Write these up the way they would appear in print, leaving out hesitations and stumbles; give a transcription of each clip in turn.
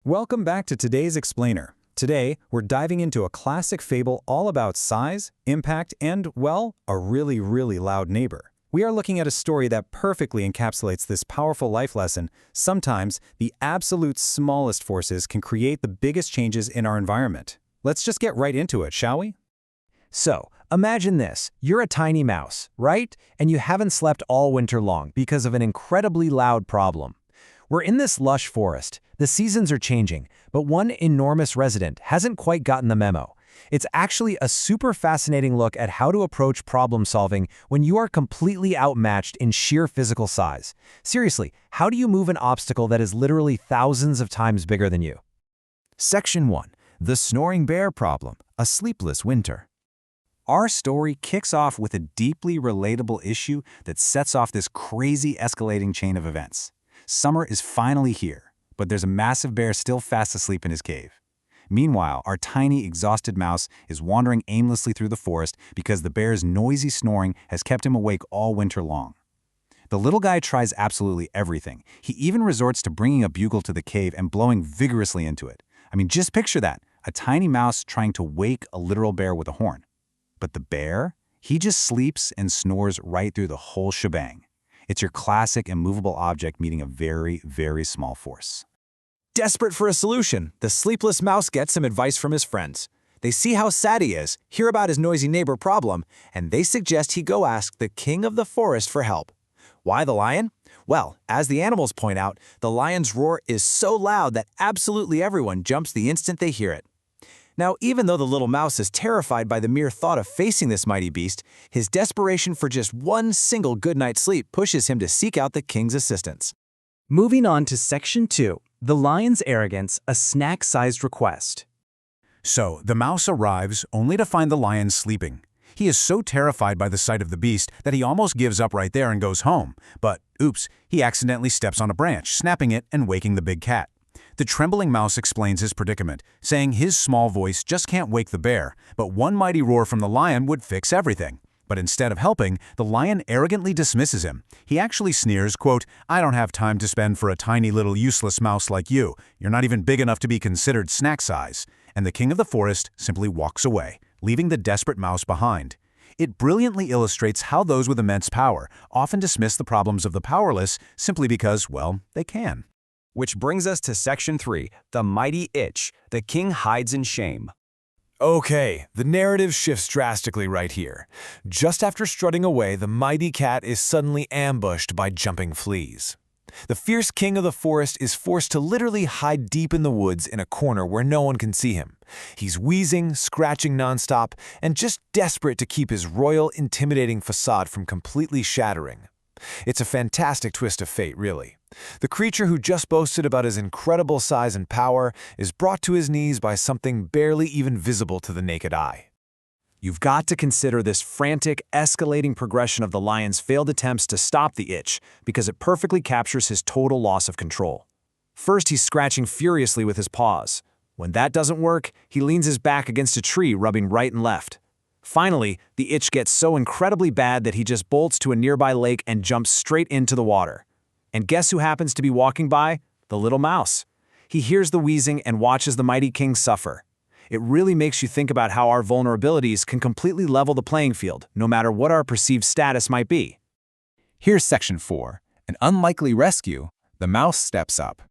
Welcome back to today's Explainer. Today, we're diving into a classic fable all about size, impact, and, well, a really, really loud neighbor. We are looking at a story that perfectly encapsulates this powerful life lesson. Sometimes, the absolute smallest forces can create the biggest changes in our environment. Let's just get right into it, shall we? So, imagine this. You're a tiny mouse, right? And you haven't slept all winter long because of an incredibly loud problem. We're in this lush forest. The seasons are changing, but one enormous resident hasn't quite gotten the memo. It's actually a super fascinating look at how to approach problem solving when you are completely outmatched in sheer physical size. Seriously, how do you move an obstacle that is literally thousands of times bigger than you? Section 1. The Snoring Bear Problem, a Sleepless Winter. Our story kicks off with a deeply relatable issue that sets off this crazy escalating chain of events. Summer is finally here, but there's a massive bear still fast asleep in his cave. Meanwhile, our tiny, exhausted mouse is wandering aimlessly through the forest because the bear's noisy snoring has kept him awake all winter long. The little guy tries absolutely everything. He even resorts to bringing a bugle to the cave and blowing vigorously into it. I mean, just picture that, a tiny mouse trying to wake a literal bear with a horn. But the bear, he just sleeps and snores right through the whole shebang. It's your classic immovable object meeting a very, very small force. Desperate for a solution, the sleepless mouse gets some advice from his friends. They see how sad he is, hear about his noisy neighbor problem, and they suggest he go ask the king of the forest for help. Why the lion? Well, as the animals point out, the lion's roar is so loud that absolutely everyone jumps the instant they hear it. Now, even though the little mouse is terrified by the mere thought of facing this mighty beast, his desperation for just one single good night's sleep pushes him to seek out the king's assistance. Moving on to Section 2, The Lion's Arrogance, a Snack-Sized Request. So, the mouse arrives only to find the lion sleeping. He is so terrified by the sight of the beast that he almost gives up right there and goes home. But, oops, he accidentally steps on a branch, snapping it and waking the big cat. The trembling mouse explains his predicament, saying his small voice just can't wake the bear, but one mighty roar from the lion would fix everything. But instead of helping, the lion arrogantly dismisses him. He actually sneers, quote, "I don't have time to spend for a tiny little useless mouse like you. You're not even big enough to be considered snack size." And the king of the forest simply walks away, leaving the desperate mouse behind. It brilliantly illustrates how those with immense power often dismiss the problems of the powerless simply because, well, they can. Which brings us to Section 3, The Mighty Itch. The king hides in shame. Okay, the narrative shifts drastically right here. Just after strutting away, the mighty cat is suddenly ambushed by jumping fleas. The fierce king of the forest is forced to literally hide deep in the woods in a corner where no one can see him. He's wheezing, scratching nonstop, and just desperate to keep his royal, intimidating facade from completely shattering. It's a fantastic twist of fate, really. The creature who just boasted about his incredible size and power is brought to his knees by something barely even visible to the naked eye. You've got to consider this frantic, escalating progression of the lion's failed attempts to stop the itch because it perfectly captures his total loss of control. First, he's scratching furiously with his paws. When that doesn't work, he leans his back against a tree, rubbing right and left. Finally, the itch gets so incredibly bad that he just bolts to a nearby lake and jumps straight into the water. And guess who happens to be walking by? The little mouse. He hears the wheezing and watches the mighty king suffer. It really makes you think about how our vulnerabilities can completely level the playing field, no matter what our perceived status might be. Here's Section 4, An Unlikely Rescue. The mouse steps up.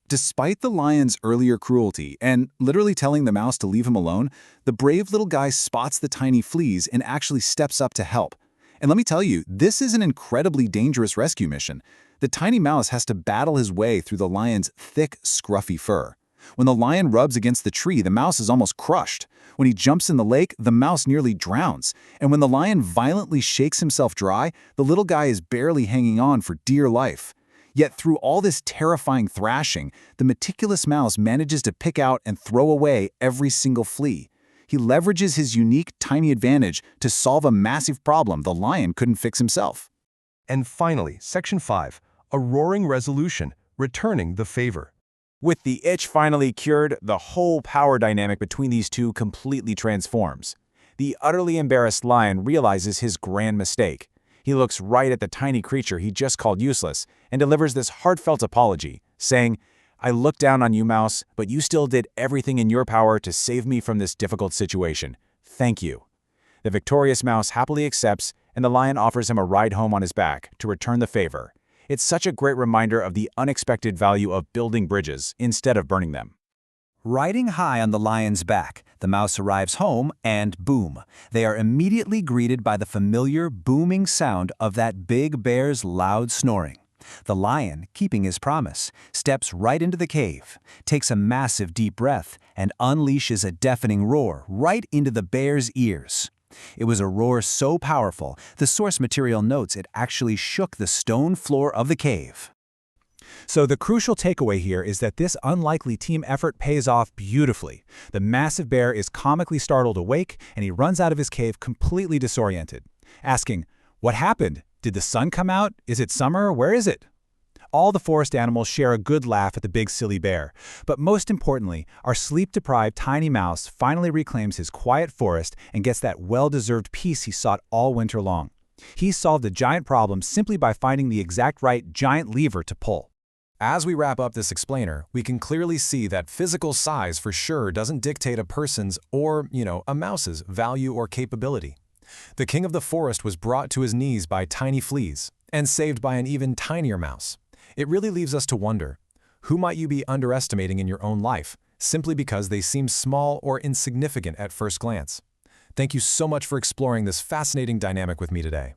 Despite the lion's earlier cruelty and literally telling the mouse to leave him alone, the brave little guy spots the tiny fleas and actually steps up to help. And let me tell you, this is an incredibly dangerous rescue mission. The tiny mouse has to battle his way through the lion's thick, scruffy fur. When the lion rubs against the tree, the mouse is almost crushed. When he jumps in the lake, the mouse nearly drowns. And when the lion violently shakes himself dry, the little guy is barely hanging on for dear life. Yet through all this terrifying thrashing, the meticulous mouse manages to pick out and throw away every single flea. He leverages his unique, tiny advantage to solve a massive problem the lion couldn't fix himself. And finally, Section 5, A Roaring Resolution, Returning the Favor. With the itch finally cured, the whole power dynamic between these two completely transforms. The utterly embarrassed lion realizes his grand mistake. He looks right at the tiny creature he just called useless and delivers this heartfelt apology, saying, I looked down on you, Mouse, but you still did everything in your power to save me from this difficult situation. Thank you." The victorious Mouse happily accepts, and the lion offers him a ride home on his back to return the favor. It's such a great reminder of the unexpected value of building bridges instead of burning them. Riding high on the lion's back, the mouse arrives home and boom, they are immediately greeted by the familiar booming sound of that big bear's loud snoring. The lion, keeping his promise, steps right into the cave, takes a massive deep breath, and unleashes a deafening roar right into the bear's ears. It was a roar so powerful, the source material notes it actually shook the stone floor of the cave. So the crucial takeaway here is that this unlikely team effort pays off beautifully. The massive bear is comically startled awake, and he runs out of his cave completely disoriented, asking, "What happened? Did the sun come out? Is it summer? Where is it?" All the forest animals share a good laugh at the big silly bear, but most importantly, our sleep-deprived tiny mouse finally reclaims his quiet forest and gets that well-deserved peace he sought all winter long. He solved a giant problem simply by finding the exact right giant lever to pull. As we wrap up this explainer, we can clearly see that physical size for sure doesn't dictate a person's or, a mouse's value or capability. The king of the forest was brought to his knees by tiny fleas and saved by an even tinier mouse. It really leaves us to wonder, who might you be underestimating in your own life, simply because they seem small or insignificant at first glance? Thank you so much for exploring this fascinating dynamic with me today.